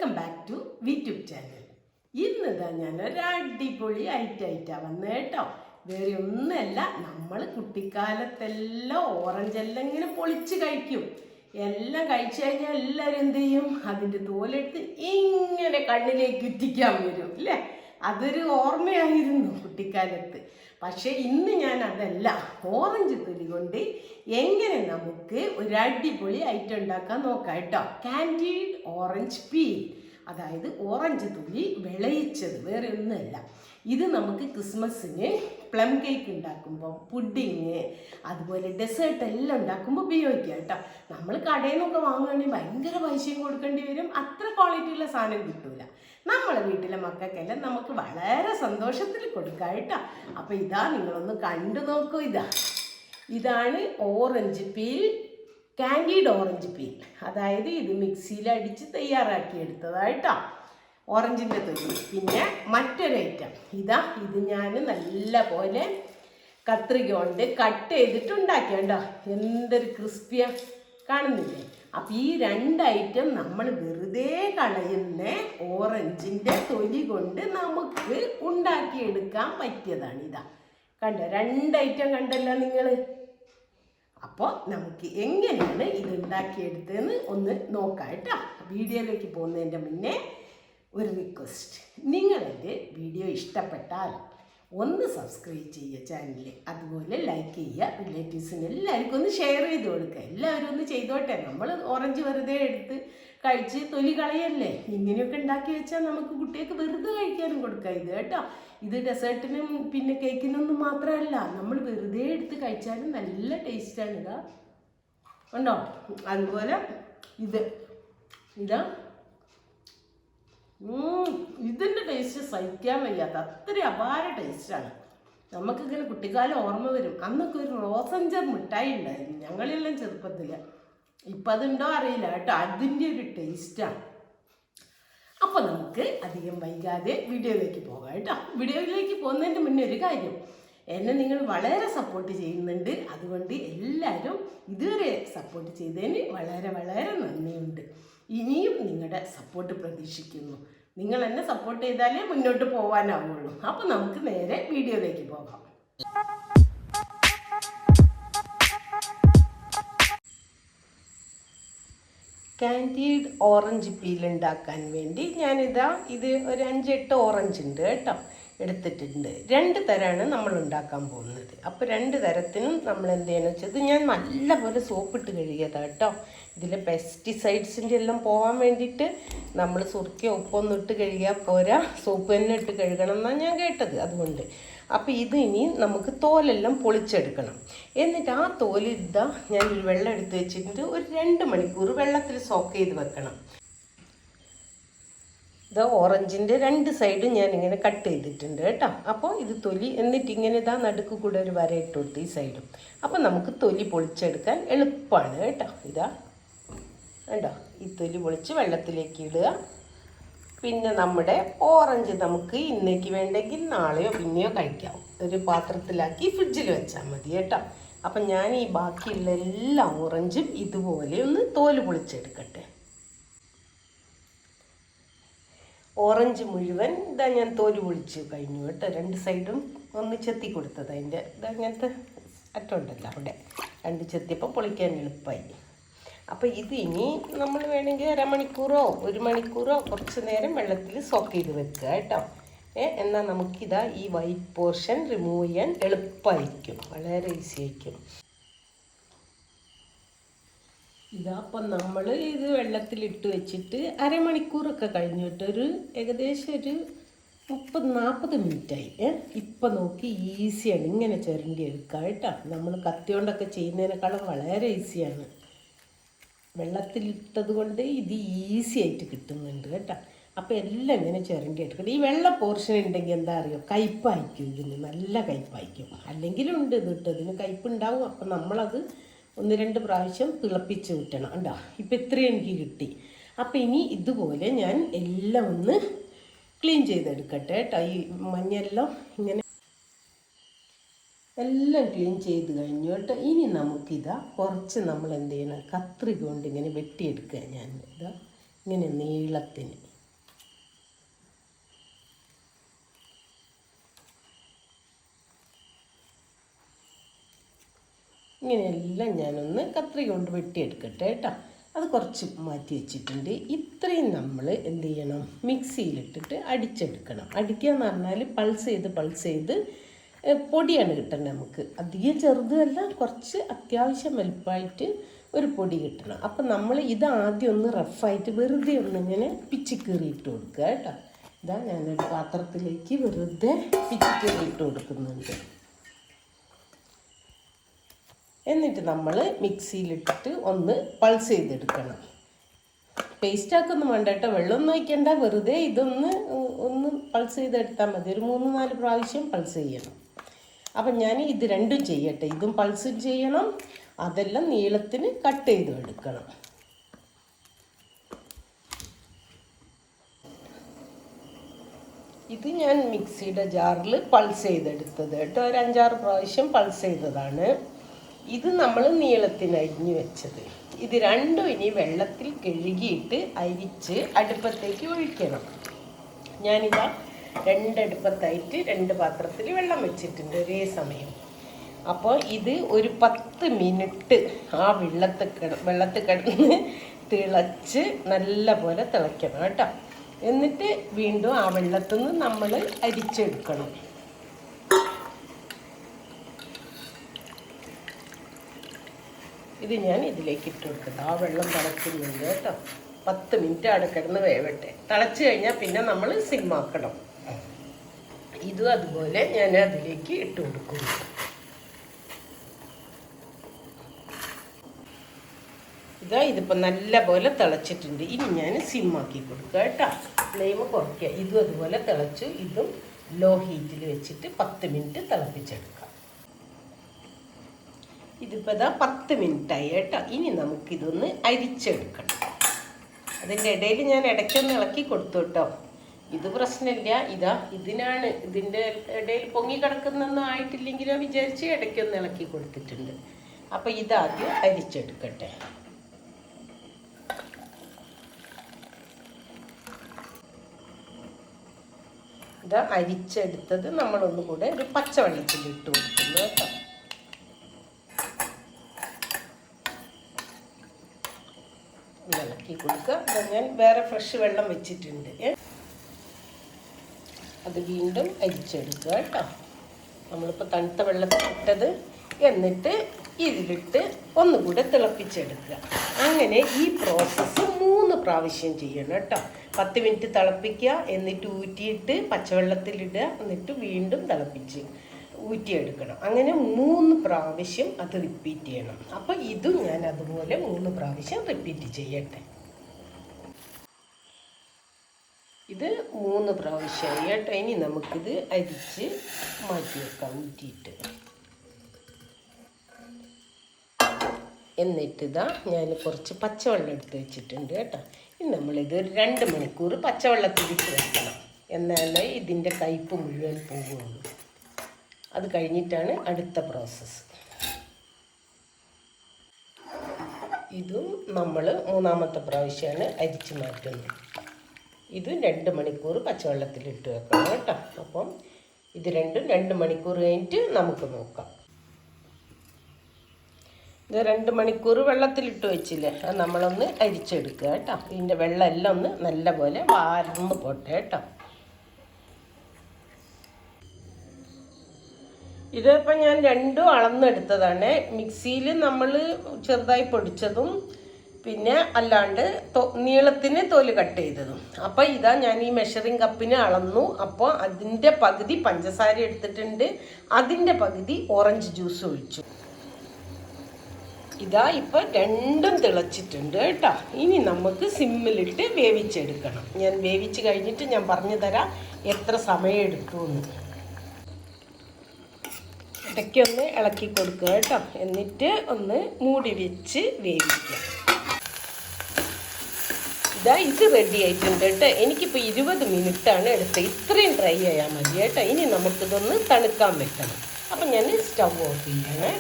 Welcome back to YouTube channel. ഇന്നിതാ ഞാൻ ഒരു അടിപൊളി ഐറ്റാണ് വന്നത് കേട്ടോ. വേറെ ഒന്നുമല്ല, നമ്മൾ കുട്ടിക്കാലത്തെല്ലാം ഓറഞ്ചെല്ലാം ഇങ്ങനെ പൊളിച്ച് കഴിക്കും. എല്ലാം കഴിച്ചു കഴിഞ്ഞാൽ എല്ലാവരും എന്ത് ചെയ്യും? അതിൻ്റെ തോലെടുത്ത് ഇങ്ങനെ കണ്ണിലേക്ക് ഇറ്റിക്കാൻ വരും അല്ലേ? അതൊരു ഓർമ്മയായിരുന്നു കുട്ടിക്കാലത്ത്. പക്ഷേ ഇന്ന് ഞാൻ അതല്ല, ഓറഞ്ച് തൊലി കൊണ്ട് എങ്ങനെ നമുക്ക് ഒരു അടിപൊളി ഐറ്റം ഉണ്ടാക്കാൻ നോക്കാം കേട്ടോ. കാൻഡീഡ് ഓറഞ്ച് പീൽ, അതായത് ഓറഞ്ച് തൊലി വിളയിച്ചത്, വേറെ ഒന്നുമല്ല. ഇത് നമുക്ക് ക്രിസ്മസിന് പ്ലം കേക്ക് ഉണ്ടാക്കുമ്പോൾ, പുഡിങ്, അതുപോലെ ഡെസേർട്ട് എല്ലാം ഉണ്ടാക്കുമ്പോൾ ഉപയോഗിക്കാം കേട്ടോ. നമ്മൾ കടയിൽ നിന്നൊക്കെ വാങ്ങുകയാണെങ്കിൽ ഭയങ്കര പൈസയും കൊടുക്കേണ്ടി വരും, അത്ര ക്വാളിറ്റിയുള്ള സാധനം കിട്ടൂല. നമ്മളെ വീട്ടിലെ മക്കൾക്കെല്ലാം നമുക്ക് വളരെ സന്തോഷത്തിൽ കൊടുക്കാം കേട്ടോ. അപ്പോൾ ഇതാ, നിങ്ങളൊന്ന് കണ്ടു നോക്കൂ. ഇതാണ് orange peel, candied orange peel. അതായത് ഇത് മിക്സിയിൽ അടിച്ച് തയ്യാറാക്കിയെടുത്തതായിട്ടോ, ഓറഞ്ചിൻ്റെ തൊലി. പിന്നെ മറ്റൊരു ഐറ്റം ഇത് ഞാൻ നല്ല പോലെ കത്രിക കൊണ്ട് കട്ട് ചെയ്തിട്ട് ഉണ്ടാക്കിയണ്ടോ. എന്തൊരു ക്രിസ്പിയാണ്, കാണുന്നില്ലേ? അപ്പം ഈ രണ്ട് ഐറ്റം നമ്മൾ വെറുതെ കളയുന്ന ഓറഞ്ചിൻ്റെ തൊലി കൊണ്ട് നമുക്ക് ഉണ്ടാക്കിയെടുക്കാൻ പറ്റിയതാണ്. കണ്ടോ, രണ്ട് ഐറ്റം കണ്ടല്ലോ നിങ്ങൾ. അപ്പോൾ നമുക്ക് എങ്ങനെയാണ് ഇത് ഉണ്ടാക്കിയെടുത്തതെന്ന് ഒന്ന് നോക്കാം കേട്ടോ. വീഡിയോയിലേക്ക് പോകുന്നതിൻ്റെ മുന്നേ ഒരു റിക്വസ്റ്റ്, നിങ്ങളെൻ്റെ വീഡിയോ ഇഷ്ടപ്പെട്ടാൽ ഒന്ന് സബ്സ്ക്രൈബ് ചെയ്യുക ചാനൽ, അതുപോലെ ലൈക്ക് ചെയ്യുക, റിലേറ്റീവ്സിന് എല്ലാവർക്കും ഒന്ന് ഷെയർ ചെയ്ത് കൊടുക്കുക. എല്ലാവരും ഒന്ന് ചെയ്തോട്ടെ. നമ്മൾ ഓറഞ്ച് വെറുതെ എടുത്ത് കഴിച്ച് തൊലി കളയല്ലേ, ഇങ്ങനെയൊക്കെ ഉണ്ടാക്കി വെച്ചാൽ നമുക്ക് കുട്ടികൾക്ക് വെറുതെ കഴിക്കാനും കൊടുക്കാം ഇത് കേട്ടോ. ഇത് ഡെസേർട്ടിനും പിന്നെ കേക്കിനൊന്നും മാത്രമല്ല, നമ്മൾ വെറുതെ എടുത്ത് കഴിച്ചാലും നല്ല ടേസ്റ്റാണ്. ഉണ്ടോ? അതുപോലെ ഇതിൻ്റെ ടേസ്റ്റ് സഹിക്കാൻ വയ്യാത്ത അത്ര അപാര ടേസ്റ്റാണ്. നമുക്കിങ്ങനെ കുട്ടിക്കാലം ഓർമ്മ വരും. അന്നൊക്കെ ഒരു റോസഞ്ചർ മിഠായി ഉണ്ടായിരുന്നു ഞങ്ങളെല്ലാം ചെറുപ്പത്തിൽ. ഇപ്പം അതുണ്ടോ അറിയില്ല കേട്ടോ. അതിൻ്റെ ഒരു ടേസ്റ്റാണ്. അപ്പോൾ നമുക്ക് അധികം വൈകാതെ വീഡിയോയിലേക്ക് പോകാം കേട്ടോ. വീഡിയോയിലേക്ക് പോകുന്നതിൻ്റെ മുന്നേ ഒരു കാര്യം, എന്നെ നിങ്ങൾ വളരെ സപ്പോർട്ട് ചെയ്യുന്നുണ്ട്. അതുകൊണ്ട് എല്ലാവരും ഇതുവരെ സപ്പോർട്ട് ചെയ്തതിന് വളരെ വളരെ നന്ദിയുണ്ട്. ഇനിയും നിങ്ങളുടെ സപ്പോർട്ട് പ്രതീക്ഷിക്കുന്നു. നിങ്ങൾ എന്നെ സപ്പോർട്ട് ചെയ്താലേ മുന്നോട്ട് പോകാനാവുള്ളൂ. അപ്പോൾ നമുക്ക് നേരെ വീഡിയോയിലേക്ക് പോകാം. കാൻഡീഡ് ഓറഞ്ച് പീൽ ഉണ്ടാക്കാൻ വേണ്ടി ഇത് ഒരു 5-8 ഓറഞ്ച് ഉണ്ട് കേട്ടോ, എടുത്തിട്ടുണ്ട്. 2 തരമാണ് നമ്മൾ ഉണ്ടാക്കാൻ പോകുന്നത്. അപ്പോൾ 2 തരത്തിനും നമ്മൾ എന്ത് ചെയ്യണമെന്ന് വെച്ചാൽ, ഇത് ഞാൻ നല്ലപോലെ സോപ്പിട്ട് കഴുകിയതാണ് കേട്ടോ. ഇതിലെ പെസ്റ്റിസൈഡ്സിൻ്റെ എല്ലാം പോകാൻ വേണ്ടിയിട്ട് നമ്മൾ സുർക്കയോ ഉപ്പൊന്നും ഇട്ട് കഴുകിയാൽ പോരാ, സോപ്പ് തന്നെ ഇട്ട് കഴുകണം എന്നാണ് ഞാൻ കേട്ടത്. അതുകൊണ്ട് അപ്പോൾ ഇത് ഇനി നമുക്ക് തോലെല്ലാം പൊളിച്ചെടുക്കണം. എന്നിട്ട് ആ തോല് ഞാൻ ഒരു വെള്ളം എടുത്ത് വെച്ചിട്ട് ഒരു 2 മണിക്കൂർ വെള്ളത്തിൽ സോക്ക് ചെയ്ത് വെക്കണം. ഓറഞ്ചിൻ്റെ 2 സൈഡും ഞാനിങ്ങനെ കട്ട് ചെയ്തിട്ടുണ്ട് കേട്ടോ. അപ്പോൾ ഇത് തൊലി, എന്നിട്ട് ഇങ്ങനെ നടുക്ക് കൂടെ ഒരു വര ഇട്ട് കൊടുത്ത് ഈ സൈഡും. അപ്പോൾ നമുക്ക് തൊലി പൊളിച്ചെടുക്കാൻ എളുപ്പമാണ് കേട്ടോ. കണ്ടോ, ഈ തൊലി പൊളിച്ച് വെള്ളത്തിലേക്ക് ഇടുക. പിന്നെ നമ്മുടെ ഓറഞ്ച് നമുക്ക് ഇന്നേക്ക് വേണ്ടെങ്കിൽ നാളെയോ പിന്നെയോ കഴിക്കാം. ഒരു പാത്രത്തിലാക്കി ഫ്രിഡ്ജിൽ വെച്ചാൽ മതി കേട്ടോ. അപ്പം ഞാൻ ഈ ബാക്കിയുള്ള എല്ലാ ഓറഞ്ചും ഇതുപോലെ ഒന്ന് തോല് പൊളിച്ചെടുക്കട്ടെ. ഓറഞ്ച് മുഴുവൻ ഞാൻ തോല് പൊളിച്ച് കഴിഞ്ഞു കേട്ടോ. 2 സൈഡും ഒന്ന് ചെത്തി കൊടുത്തത്. അതിൻ്റെ അങ്ങനത്തെ അറ്റമുണ്ടല്ലോ അവിടെ 2 ചെത്തിയപ്പോൾ പൊളിക്കാൻ എളുപ്പമായി. അപ്പോൾ ഇത് ഇനി നമ്മൾ വേണമെങ്കിൽ 1/2 മണിക്കൂറോ 1 മണിക്കൂറോ കുറച്ച് നേരം വെള്ളത്തിൽ സോക്ക് ചെയ്ത് വെക്കുക കേട്ടോ. എന്നാൽ നമുക്കിതാ ഈ വൈറ്റ് പോർഷൻ റിമൂവ് ചെയ്യാൻ എളുപ്പമായിരിക്കും, വളരെ ഈസി ആയിരിക്കും. അപ്പം നമ്മൾ ഇത് വെള്ളത്തിലിട്ട് വെച്ചിട്ട് 1/2 മണിക്കൂറൊക്കെ കഴിഞ്ഞിട്ട് ഏകദേശം ഒരു 30-40 മിനിറ്റായി. ഇപ്പം നോക്കി ഈസിയാണ്, ഇങ്ങനെ ചുരണ്ടി എടുക്കുക കേട്ടോ. നമ്മൾ കത്തി കൊണ്ടൊക്കെ ചെയ്യുന്നതിനേക്കാളും വളരെ ഈസിയാണ്. വെള്ളത്തിലിട്ടത് കൊണ്ട് ഇത് ഈസി ആയിട്ട് കിട്ടുന്നുണ്ട് കേട്ടോ. അപ്പോൾ എല്ലാം ഇങ്ങനെ ചുരണ്ടി എടുക്കണം. ഈ വെള്ള പോർഷൻ ഉണ്ടെങ്കിൽ എന്താ അറിയോ, കയ്പ്പായിരിക്കും. ഇതിന് നല്ല കയ്പ്പായിരിക്കും. അല്ലെങ്കിലും ഉണ്ട് ഇതിന് കയ്പ്പുണ്ടാവും. അപ്പം നമ്മളത് 1-2 പ്രാവശ്യം തിളപ്പിച്ച് വിട്ടണം. കണ്ടോ, ഇപ്പം ഇത്രയും എനിക്ക് കിട്ടി. അപ്പം ഇനി ഇതുപോലെ ഞാൻ എല്ലാം ഒന്ന് ക്ലീൻ ചെയ്തെടുക്കട്ടെ കേട്ടോ. ഈ മഞ്ഞെല്ലാം ഇങ്ങനെ എല്ലാം ക്ലീൻ ചെയ്ത് കഴിഞ്ഞു കേട്ടോ. ഇനി കുറച്ച് നമ്മൾ എന്ത് ചെയ്യണം, കത്രിക കൊണ്ട് ഇങ്ങനെ വെട്ടിയെടുക്കുക. ഇങ്ങനെ നീളത്തിന് ഇങ്ങനെയെല്ലാം ഞാനൊന്ന് കത്രിക കൊണ്ട് വെട്ടിയെടുക്കട്ടെ കേട്ടോ. അത് കുറച്ച് മാറ്റി വെച്ചിട്ടുണ്ട്. ഇത്രയും നമ്മൾ എന്ത് ചെയ്യണം, മിക്സിയിലിട്ടിട്ട് അടിച്ചെടുക്കണം. അടിക്കുക എന്ന് പറഞ്ഞാൽ പൾസ് ചെയ്ത് പൊടിയാണ് കിട്ടേണ്ടത് നമുക്ക്. അധികം ചെറുതുമല്ല, കുറച്ച് അത്യാവശ്യം വലുപ്പമായിട്ട് ഒരു പൊടി കിട്ടണം. അപ്പം നമ്മൾ ഇത് ആദ്യം ഒന്ന് റഫായിട്ട് വെറുതെ ഒന്നിങ്ങനെ പിച്ചിക്കീറിയിട്ട് കൊടുക്കുക കേട്ടോ. ഇതാ ഞാനൊരു പാത്രത്തിലേക്ക് വെറുതെ പിച്ചിക്കീറിയിട്ട് കൊടുക്കുന്നുണ്ട്. എന്നിട്ട് നമ്മൾ മിക്സിയിലിട്ടിട്ട് ഒന്ന് പൾസ് ചെയ്തെടുക്കണം. പേസ്റ്റാക്കൊന്നും വേണ്ട കേട്ടോ, വെള്ളമൊന്നും ഒഴിക്കണ്ട. വെറുതെ ഒന്ന് പൾസ് ചെയ്തെടുത്താൽ മതി. ഒരു 3-4 പ്രാവശ്യം പൾസ് ചെയ്യണം. അപ്പം ഞാൻ ഇത് രണ്ടും ചെയ്യട്ടെ. ഇതും പൾസും ചെയ്യണം, അതെല്ലാം നീളത്തിന് കട്ട് ചെയ്ത് എടുക്കണം. ഇത് ഞാൻ മിക്സിയുടെ ജാറിൽ പൾസ് ചെയ്തെടുത്തത് കേട്ടോ. ഒരു 5-6 പ്രാവശ്യം പൾസ് ചെയ്തതാണ്. ഇത് നമ്മൾ നീളത്തിന് അരിഞ്ഞു വെച്ചത്. ഇത് രണ്ടും ഇനി വെള്ളത്തിൽ കഴുകിയിട്ട് അരിച്ച് അടുപ്പത്തേക്ക് ഒഴിക്കണം. ഞാനിതാ 2 അടുപ്പത്തായിട്ട് 2 പാത്രത്തിൽ വെള്ളം വെച്ചിട്ടുണ്ട് ഒരേ സമയം. അപ്പോൾ ഇത് ഒരു 10 മിനിറ്റ് ആ വെള്ളത്തിൽ കിടന്ന് തിളച്ച് നല്ല പോലെ തിളയ്ക്കണം കേട്ടോ. എന്നിട്ട് വീണ്ടും ആ വെള്ളത്തിൽ നിന്ന് നമ്മൾ അരിച്ചെടുക്കണം. ഇത് ഞാൻ ഇതിലേക്ക് ഇട്ട് കൊടുക്കുന്നത്. ആ വെള്ളം തിളയ്ക്കുന്നുണ്ട് കേട്ടോ. 10 മിനിറ്റ് അവിടെ കിടന്ന് വേവട്ടെ. തിളച്ച് കഴിഞ്ഞാൽ പിന്നെ നമ്മൾ സിമ്മാക്കണം. ഇതും അതുപോലെ ഞാൻ അതിലേക്ക് ഇട്ട് കൊടുക്കുന്നു. ഇതിപ്പോൾ നല്ല പോലെ തിളച്ചിട്ടുണ്ട്. ഇനി ഞാൻ സിമ്മാക്കി കൊടുക്കുക കേട്ടോ. ഫ്ലെയിം കുറയ്ക്കുക. ഇതും അതുപോലെ തിളച്ചു. ഇതും ലോ ഹീറ്റിൽ വെച്ചിട്ട് 10 മിനിറ്റ് തിളപ്പിച്ചെടുക്കാം. ഇതിപ്പോൾ 10 മിനിറ്റായി കേട്ടോ. ഇനി നമുക്കിതൊന്ന് അരിച്ചെടുക്കണം. അതിൻ്റെ ഇടയിൽ ഞാൻ ഇടയ്ക്കൊന്ന് ഇളക്കി കൊടുത്തു കേട്ടോ. ഇത് പ്രശ്നമില്ല. ഇതിൻ്റെ ഇടയിൽ പൊങ്ങി കിടക്കുന്നൊന്നും ആയിട്ടില്ലെങ്കിലോ വിചാരിച്ച് ഇടയ്ക്കൊന്ന് ഇളക്കി കൊടുത്തിട്ടുണ്ട്. അപ്പോൾ ഇതാദ്യം അരിച്ചെടുക്കട്ടെ. അരിച്ചെടുത്തത് നമ്മളൊന്നുകൂടെ ഒരു പച്ചവെള്ളത്തിൽ ഇട്ട് കൊടുക്കുന്നു കേട്ടോ. ഇളക്കി കൊടുക്കുക. ഞാൻ വേറെ ഫ്രഷ് വെള്ളം വെച്ചിട്ടുണ്ട്. അത് വീണ്ടും അരിച്ചെടുക്കുക കേട്ടോ. നമ്മളിപ്പോൾ തണുത്ത വെള്ളത്തിലിട്ടത്. എന്നിട്ട് ഇതിലിട്ട് ഒന്നുകൂടെ തിളപ്പിച്ചെടുക്കുക. അങ്ങനെ ഈ പ്രോസസ്സ് 3 പ്രാവശ്യം ചെയ്യണം കേട്ടോ. 10 മിനിറ്റ് തിളപ്പിക്കുക, എന്നിട്ട് ഊറ്റിയിട്ട് പച്ചവെള്ളത്തിലിടുക, എന്നിട്ട് വീണ്ടും തിളപ്പിച്ച് ഊറ്റിയെടുക്കണം. അങ്ങനെ 3 പ്രാവശ്യം അത് റിപ്പീറ്റ് ചെയ്യണം. അപ്പോൾ ഇതും ഞാൻ അതുപോലെ 3 പ്രാവശ്യം റിപ്പീറ്റ് ചെയ്യട്ടെ. ഇത് 3 പ്രാവശ്യമായി കേട്ടോ. ഇനി നമുക്കിത് അരിച്ച് മാറ്റി വെക്കാം ഊറ്റിയിട്ട്. എന്നിട്ട് ഞാൻ കുറച്ച് പച്ചവെള്ളം എടുത്ത് വെച്ചിട്ടുണ്ട് കേട്ടോ. ഇനി നമ്മളിത് ഒരു 2 മണിക്കൂർ പച്ചവെള്ളത്തിലിട്ട് വെക്കണം. എന്നാലേ ഇതിൻ്റെ കയ്പ്പ് മുഴുവൻ പോകുള്ളൂ. അത് കഴിഞ്ഞിട്ടാണ് അടുത്ത പ്രോസസ്സ്. ഇതും നമ്മൾ 3-ാമത്തെ പ്രാവശ്യമാണ് അരിച്ച് മാറ്റുന്നത്. ഇത് 2 മണിക്കൂർ പച്ചവെള്ളത്തിലിട്ട് വെക്കണം കേട്ടോ. അപ്പം ഇത് രണ്ടും 2 മണിക്കൂർ കഴിഞ്ഞിട്ട് നമുക്ക് നോക്കാം. ഇത് 2 മണിക്കൂർ വെള്ളത്തിലിട്ട് വെച്ചില്ലേ, അത് നമ്മളൊന്ന് അരിച്ചെടുക്കുക കേട്ടോ. ഇതിൻ്റെ വെള്ളം എല്ലാം ഒന്ന് നല്ലപോലെ വാർന്ന് പോട്ടെ കേട്ടോ. ഇതിപ്പോൾ ഞാൻ 2 അളന്നെടുത്തതാണ്. മിക്സിയിൽ നമ്മൾ ചെറുതായി പൊടിച്ചതും പിന്നെ അല്ലാണ്ട് നീളത്തിന് തോല് കട്ട് ചെയ്തതും. അപ്പോൾ ഞാൻ ഈ മെഷറിംഗ് കപ്പിന് അളന്നു. അപ്പോൾ അതിൻ്റെ പകുതി പഞ്ചസാര എടുത്തിട്ടുണ്ട്, അതിൻ്റെ പകുതി ഓറഞ്ച് ജ്യൂസ് ഒഴിച്ചു. ഇപ്പോൾ രണ്ടും തിളച്ചിട്ടുണ്ട് കേട്ടോ. ഇനി നമുക്ക് സിമ്മിലിട്ട് വേവിച്ചെടുക്കണം. ഞാൻ വേവിച്ച് കഴിഞ്ഞിട്ട് ഞാൻ പറഞ്ഞു തരാം എത്ര സമയം എടുക്കുമെന്ന്. ഇടയ്ക്കൊന്ന് ഇളക്കി കൊടുക്കുക കേട്ടോ. എന്നിട്ട് ഒന്ന് മൂടി വെച്ച് വേവിക്കാം. ഇത് റെഡി ആയിട്ടുണ്ട് കേട്ടോ. എനിക്കിപ്പോൾ 20 മിനിറ്റാണ് എടുത്തത്. ഇത്രയും ഡ്രൈ ആയാൽ മതി കേട്ടോ. ഇനി നമുക്കിതൊന്ന് തണുക്കാൻ വെക്കണം. അപ്പം ഞാൻ സ്റ്റൗ ഓഫ് ചെയ്യണേ.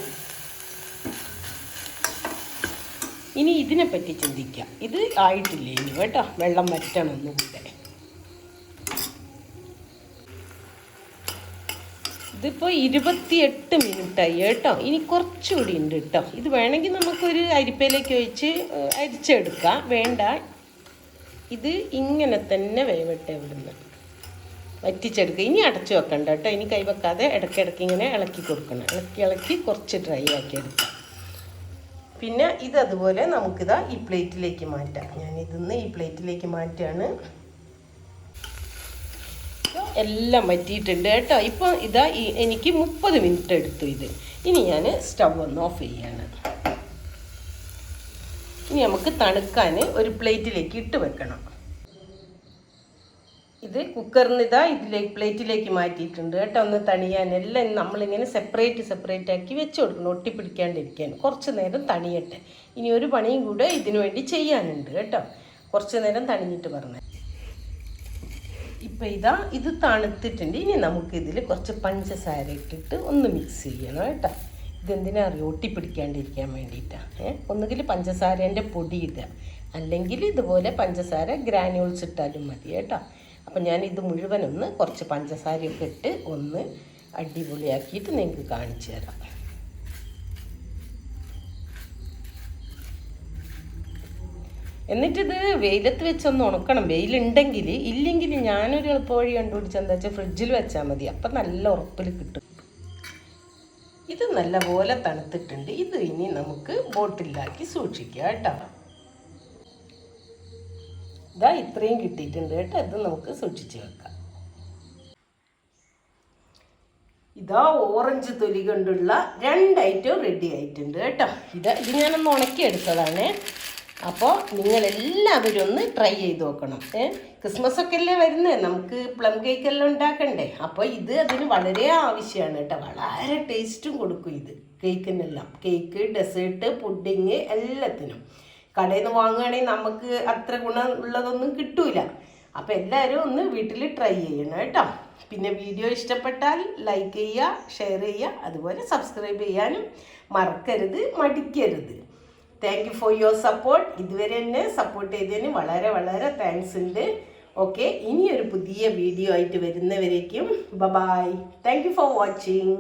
ഇനി ഇതിനെപ്പറ്റി ചിന്തിക്കാം. ഇത് ആയിട്ടില്ലേ ഇനി കേട്ടോ, വെള്ളം വറ്റണം ഒന്നുകൂടെ. ഇതിപ്പോൾ 28 മിനിറ്റായി കേട്ടോ. ഇനി കുറച്ചുകൂടി ഉണ്ട് കേട്ടോ. ഇത് വേണമെങ്കിൽ നമുക്കൊരു അരിപ്പയിലേക്ക് ഒഴിച്ച് അരിച്ചെടുക്കാം. വേണ്ട, ഇത് ഇങ്ങനെ തന്നെ വേവട്ടെ. ഇവിടുന്ന് വറ്റിച്ചെടുക്കുക. ഇനി അടച്ചു വെക്കണ്ട കേട്ടോ. ഇനി കൈവെക്കാതെ ഇടയ്ക്കിടയ്ക്ക് ഇങ്ങനെ ഇളക്കി കൊടുക്കണം. ഇളക്കി കുറച്ച് ഡ്രൈ ആക്കി എടുക്കാം. പിന്നെ ഇതതുപോലെ നമുക്കിതാ ഈ പ്ലേറ്റിലേക്ക് മാറ്റാം. ഞാനിതിന്ന് ഈ പ്ലേറ്റിലേക്ക് മാറ്റുകയാണ്. എല്ലാം വറ്റിയിട്ടുണ്ട് കേട്ടോ. ഇപ്പോൾ ഇതാ എനിക്ക് 30 മിനിറ്റ് എടുത്തു ഇത്. ഇനി ഞാൻ സ്റ്റവ് ഒന്ന് ഓഫ് ചെയ്യാണ്. ഇനി നമുക്ക് തണുക്കാൻ ഒരു പ്ലേറ്റിലേക്ക് ഇട്ട് വെക്കണം. ഇത് കുക്കറിന് പ്ലേറ്റിലേക്ക് മാറ്റിയിട്ടുണ്ട് കേട്ടോ. ഒന്ന് തണിയാൻ. എല്ലാം നമ്മളിങ്ങനെ സെപ്പറേറ്റ് ആക്കി വെച്ച് കൊടുക്കണം, ഒട്ടിപ്പിടിക്കാണ്ടിരിക്കാൻ. കുറച്ച് നേരം തണിയട്ടെ. ഇനി ഒരു പണിയും കൂടെ ഇതിനു വേണ്ടി ചെയ്യാനുണ്ട് കേട്ടോ. കുറച്ച് നേരം തണിഞ്ഞിട്ട് പറഞ്ഞത്. ഇപ്പം ഇത് തണുത്തിട്ടുണ്ട്. ഇനി നമുക്കിതിൽ കുറച്ച് പഞ്ചസാര ഇട്ടിട്ട് ഒന്ന് മിക്സ് ചെയ്യണം കേട്ടോ. ഇതെന്തിനാ അറിയോ? ഒട്ടിപ്പിടിക്കാണ്ടിരിക്കാൻ വേണ്ടിയിട്ടാണ്. ഒന്നുകിൽ പഞ്ചസാരേൻ്റെ പൊടി ഇടുക, അല്ലെങ്കിൽ ഇതുപോലെ പഞ്ചസാര ഗ്രാനുവൽസ് ഇട്ടാലും മതി കേട്ടോ. അപ്പം ഞാനിത് മുഴുവനൊന്ന് കുറച്ച് പഞ്ചസാരയൊക്കെ ഇട്ട് ഒന്ന് അടിപൊളിയാക്കിയിട്ട് നിങ്ങൾക്ക് കാണിച്ചു തരാം. എന്നിട്ടിത് വെയിലത്ത് വെച്ചൊന്ന് ഉണക്കണം. വെയിലുണ്ടെങ്കിൽ. ഇല്ലെങ്കിൽ ഞാനൊരു എളുപ്പവഴി കണ്ടുപിടിച്ച് എന്താ വെച്ചാൽ ഫ്രിഡ്ജിൽ വെച്ചാൽ മതി. അപ്പം നല്ല ഉറപ്പിൽ കിട്ടും. ഇത് നല്ലപോലെ തണുത്തിട്ടുണ്ട്. ഇത് ഇനി നമുക്ക് ബോട്ടിലാക്കി സൂക്ഷിക്കാം കേട്ടോ. ഇതാ ഇത്രയും കിട്ടിയിട്ടുണ്ട് കേട്ടോ. ഇത് നമുക്ക് സൂക്ഷിച്ച് വെക്കാം. ഇതാ ഓറഞ്ച് തൊലി കൊണ്ടുള്ള 2 ഐറ്റം റെഡി ആയിട്ടുണ്ട് കേട്ടോ. ഇത് ഞാനൊന്ന് ഉണക്കിയെടുത്തതാണ്. അപ്പോൾ നിങ്ങളെല്ലാവരും ഒന്ന് ട്രൈ ചെയ്ത് നോക്കണം. ക്രിസ്മസ് ഒക്കെ അല്ലേ വരുന്നത്, നമുക്ക് പ്ലം കേക്കെല്ലാം ഉണ്ടാക്കണ്ടേ. അപ്പോൾ ഇത് അതിന് വളരെ ആവശ്യമാണ് കേട്ടോ. വളരെ ടേസ്റ്റും കൊടുക്കും ഇത് കേക്കിനെല്ലാം. കേക്ക്, ഡെസേർട്ട്, പുഡിങ് എല്ലാത്തിനും. കടയിൽ നിന്ന് വാങ്ങുകയാണെങ്കിൽ നമുക്ക് അത്ര ഗുണമുള്ളതൊന്നും കിട്ടൂല. അപ്പോൾ എല്ലാവരും ഒന്ന് വീട്ടിൽ ട്രൈ ചെയ്യണം കേട്ടോ. പിന്നെ വീഡിയോ ഇഷ്ടപ്പെട്ടാൽ ലൈക്ക് ചെയ്യുക, ഷെയർ ചെയ്യുക, അതുപോലെ സബ്സ്ക്രൈബ് ചെയ്യാനും മറക്കരുത്, മടിക്കരുത്. Thank you for your support. ഇതുവരെ എന്നെ സപ്പോർട്ട് ചെയ്തതിന് വളരെ വളരെ താങ്ക്സ് ഉണ്ട്. ഓക്കെ, ഇനിയൊരു പുതിയ വീഡിയോ ആയിട്ട് വരുന്നവരേക്കും bye. Thank you for watching.